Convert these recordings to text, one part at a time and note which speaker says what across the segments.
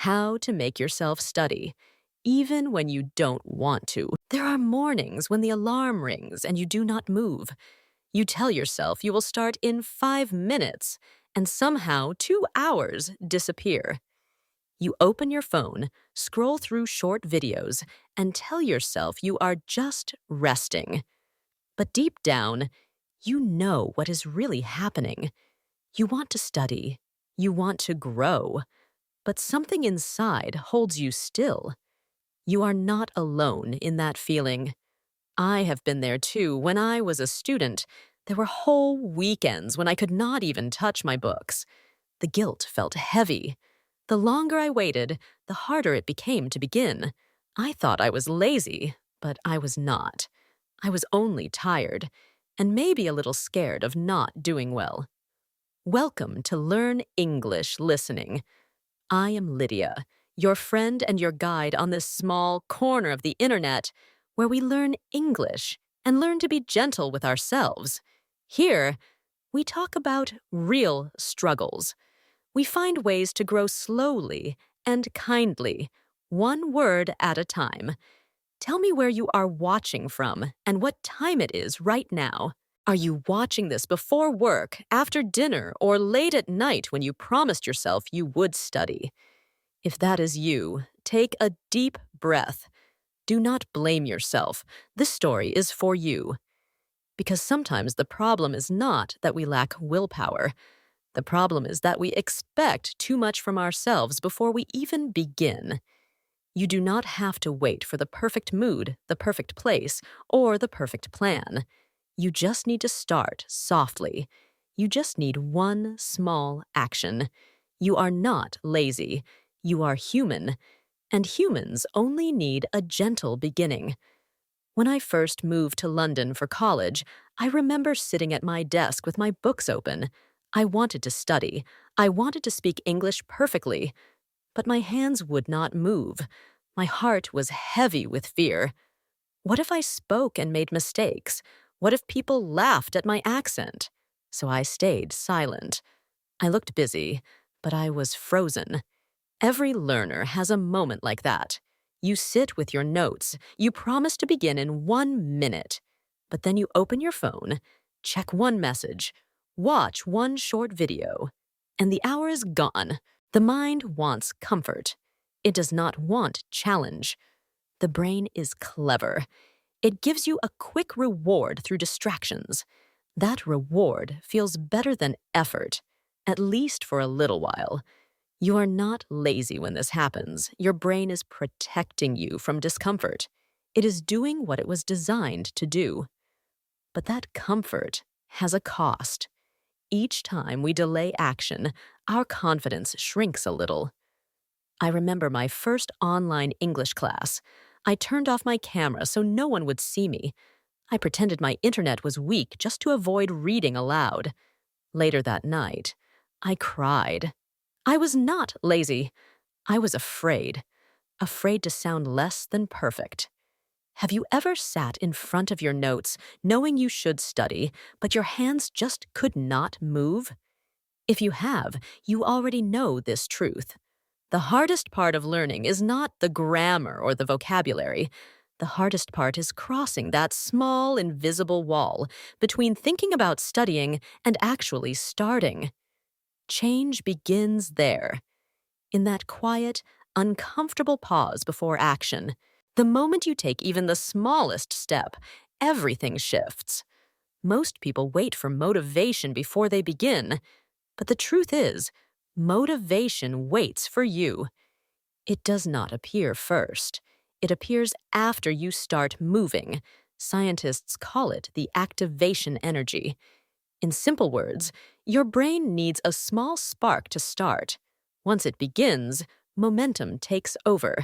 Speaker 1: How to make yourself study, even when you don't want to. There are mornings when the alarm rings and you do not move. You tell yourself you will start in 5 minutes, and somehow 2 hours disappear. You open your phone, scroll through short videos, and tell yourself you are just resting. But deep down, you know what is really happening. You want to study. You want to grow. But something inside holds you still. You are not alone in that feeling. I have been there too. When I was a student, there were whole weekends when I could not even touch my books. The guilt felt heavy. The longer I waited, the harder it became to begin. I thought I was lazy, but I was not. I was only tired, and maybe a little scared of not doing well. Welcome to Learn English Listening. I am Lydia, your friend and your guide on this small corner of the internet where we learn English and learn to be gentle with ourselves. Here, we talk about real struggles. We find ways to grow slowly and kindly, one word at a time. Tell me where you are watching from and what time it is right now. Are you watching this before work, after dinner, or late at night when you promised yourself you would study? If that is you, take a deep breath. Do not blame yourself. This story is for you. Because sometimes the problem is not that we lack willpower. The problem is that we expect too much from ourselves before we even begin. You do not have to wait for the perfect mood, the perfect place, or the perfect plan. You just need to start softly. You just need one small action. You are not lazy. You are human. And humans only need a gentle beginning. When I first moved to London for college, I remember sitting at my desk with my books open. I wanted to study. I wanted to speak English perfectly. But my hands would not move. My heart was heavy with fear. What if I spoke and made mistakes? What if people laughed at my accent? So I stayed silent. I looked busy, but I was frozen. Every learner has a moment like that. You sit with your notes. You promise to begin in 1 minute. But then you open your phone, check one message, watch one short video, and the hour is gone. The mind wants comfort. It does not want challenge. The brain is clever. It gives you a quick reward through distractions. That reward feels better than effort, at least for a little while. You are not lazy when this happens. Your brain is protecting you from discomfort. It is doing what it was designed to do. But that comfort has a cost. Each time we delay action, our confidence shrinks a little. I remember my first online English class. I turned off my camera so no one would see me. I pretended my internet was weak just to avoid reading aloud. Later that night, I cried. I was not lazy. I was afraid. Afraid to sound less than perfect. Have you ever sat in front of your notes, knowing you should study, but your hands just could not move? If you have, you already know this truth. The hardest part of learning is not the grammar or the vocabulary. The hardest part is crossing that small, invisible wall between thinking about studying and actually starting. Change begins there, in that quiet, uncomfortable pause before action. The moment you take even the smallest step, everything shifts. Most people wait for motivation before they begin, but the truth is, motivation waits for you. It does not appear first. It appears after you start moving. Scientists call it the activation energy. In simple words, your brain needs a small spark to start. Once it begins, momentum takes over.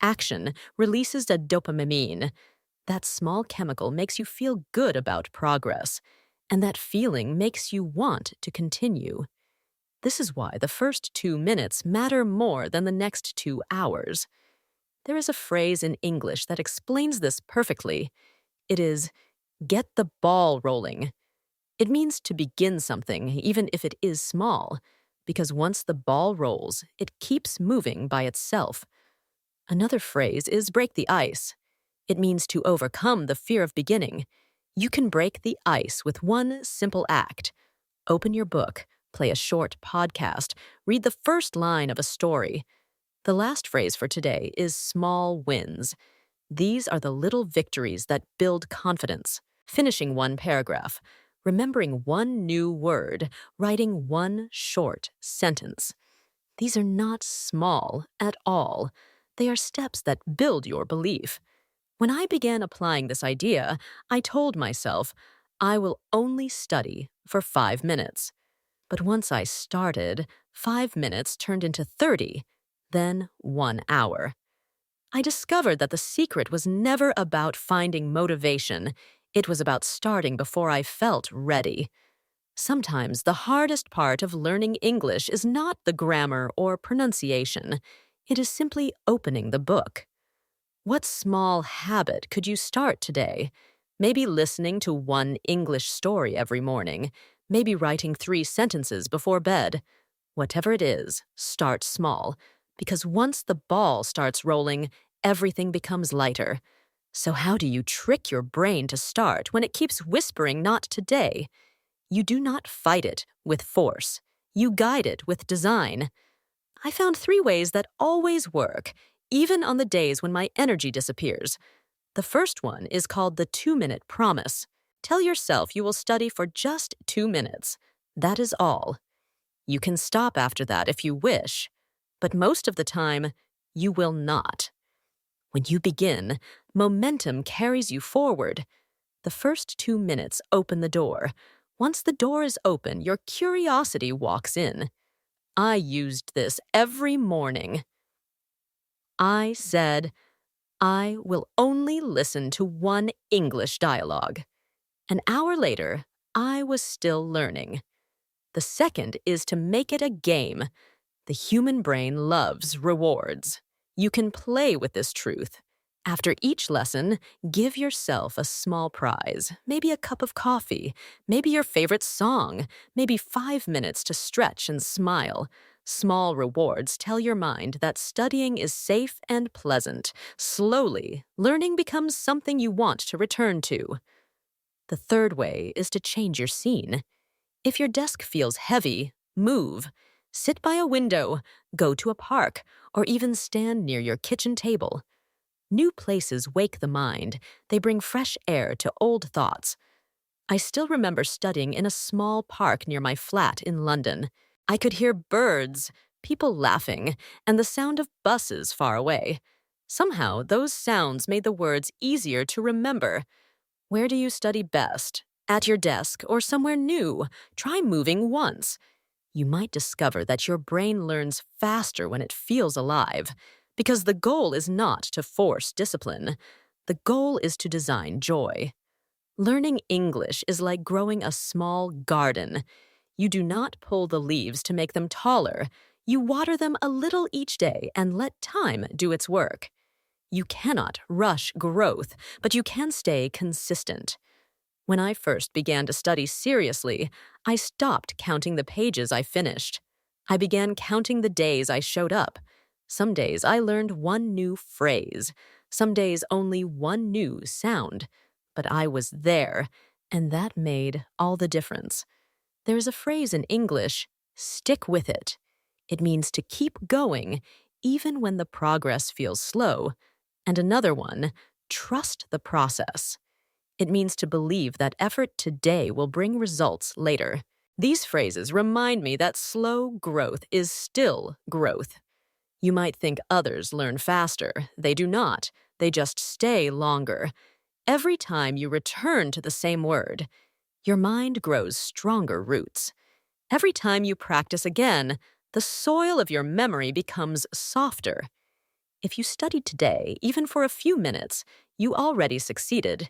Speaker 1: Action releases a dopamine. That small chemical makes you feel good about progress, and that feeling makes you want to continue. This is why the first 2 minutes matter more than the next 2 hours. There is a phrase in English that explains this perfectly. It is, get the ball rolling. It means to begin something, even if it is small. because once the ball rolls, it keeps moving by itself. Another phrase is break the ice. It means to overcome the fear of beginning. You can break the ice with one simple act. Open your book, play a short podcast, read the first line of a story. The last phrase for today is small wins. These are the little victories that build confidence. Finishing one paragraph, remembering one new word, writing one short sentence. These are not small at all. They are steps that build your belief. When I began applying this idea, I told myself, I will only study for 5 minutes. But once I started, 5 minutes turned into 30, then 1 hour. I discovered that the secret was never about finding motivation. It was about starting before I felt ready. Sometimes the hardest part of learning English is not the grammar or pronunciation. It is simply opening the book. What small habit could you start today? Maybe listening to one English story every morning. Maybe writing 3 sentences before bed. Whatever it is, start small. Because once the ball starts rolling, everything becomes lighter. So how do you trick your brain to start when it keeps whispering not today? You do not fight it with force. You guide it with design. I found 3 ways that always work, even on the days when my energy disappears. The first one is called the 2-minute promise. Tell yourself you will study for just 2 minutes. That is all. You can stop after that if you wish, but most of the time, you will not. When you begin, momentum carries you forward. The first 2 minutes open the door. Once the door is open, your curiosity walks in. I used this every morning. I said, I will only listen to one English dialogue. An hour later, I was still learning. The second is to make it a game. The human brain loves rewards. You can play with this truth. After each lesson, give yourself a small prize, maybe a cup of coffee, maybe your favorite song, maybe 5 minutes to stretch and smile. Small rewards tell your mind that studying is safe and pleasant. Slowly, learning becomes something you want to return to. The third way is to change your scene. If your desk feels heavy, move. Sit by a window, go to a park, or even stand near your kitchen table. New places wake the mind. They bring fresh air to old thoughts. I still remember studying in a small park near my flat in London. I could hear birds, people laughing, and the sound of buses far away. Somehow, those sounds made the words easier to remember. Where do you study best? At your desk or somewhere new? Try moving once. You might discover that your brain learns faster when it feels alive, because the goal is not to force discipline. The goal is to design joy. Learning English is like growing a small garden. You do not pull the leaves to make them taller. You water them a little each day and let time do its work. You cannot rush growth, but you can stay consistent. When I first began to study seriously, I stopped counting the pages I finished. I began counting the days I showed up. Some days I learned one new phrase. Some days only one new sound. But I was there, and that made all the difference. There is a phrase in English, stick with it. It means to keep going, even when the progress feels slow. And another one, trust the process. It means to believe that effort today will bring results later. These phrases remind me that slow growth is still growth. You might think others learn faster. They do not. They just stay longer. Every time you return to the same word, your mind grows stronger roots. Every time you practice again, the soil of your memory becomes softer. If you studied today, even for a few minutes, you already succeeded.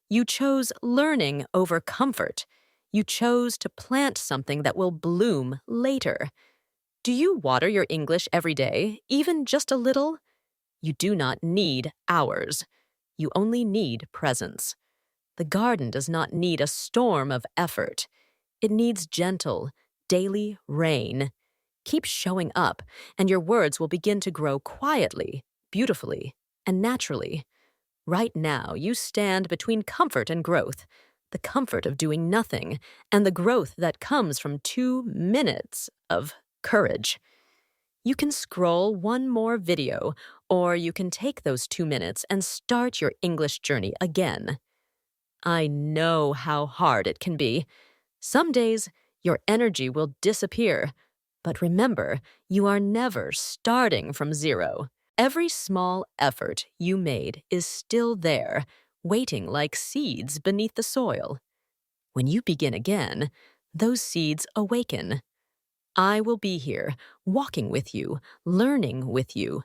Speaker 1: You chose learning over comfort. You chose to plant something that will bloom later. Do you water your English every day, even just a little? You do not need hours. You only need presence. The garden does not need a storm of effort. It needs gentle, daily rain. Keep showing up, and your words will begin to grow quietly, beautifully, and naturally. Right now, you stand between comfort and growth, the comfort of doing nothing, and the growth that comes from 2 minutes of courage. You can scroll one more video, or you can take those 2 minutes and start your English journey again. I know how hard it can be. Some days, your energy will disappear. But remember, you are never starting from zero. Every small effort you made is still there, waiting like seeds beneath the soil. When you begin again, those seeds awaken. I will be here, walking with you, learning with you.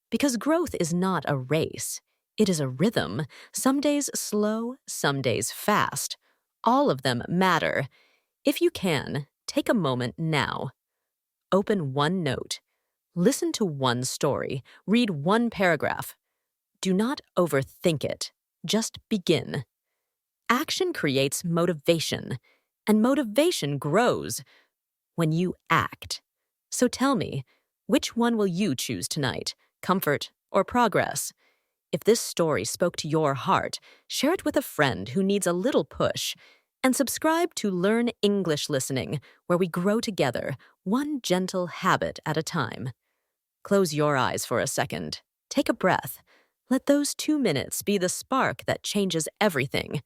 Speaker 1: Because growth is not a race. It is a rhythm, some days slow, some days fast. All of them matter. If you can, take a moment now. Open one note. Listen to one story. Read one paragraph. Do not overthink it. Just begin. Action creates motivation, and motivation grows when you act. So tell me, which one will you choose tonight, comfort or progress? If this story spoke to your heart, share it with a friend who needs a little push, and subscribe to Learn English Listening, where we grow together, one gentle habit at a time. Close your eyes for a second. Take a breath. Let those 2 minutes be the spark that changes everything.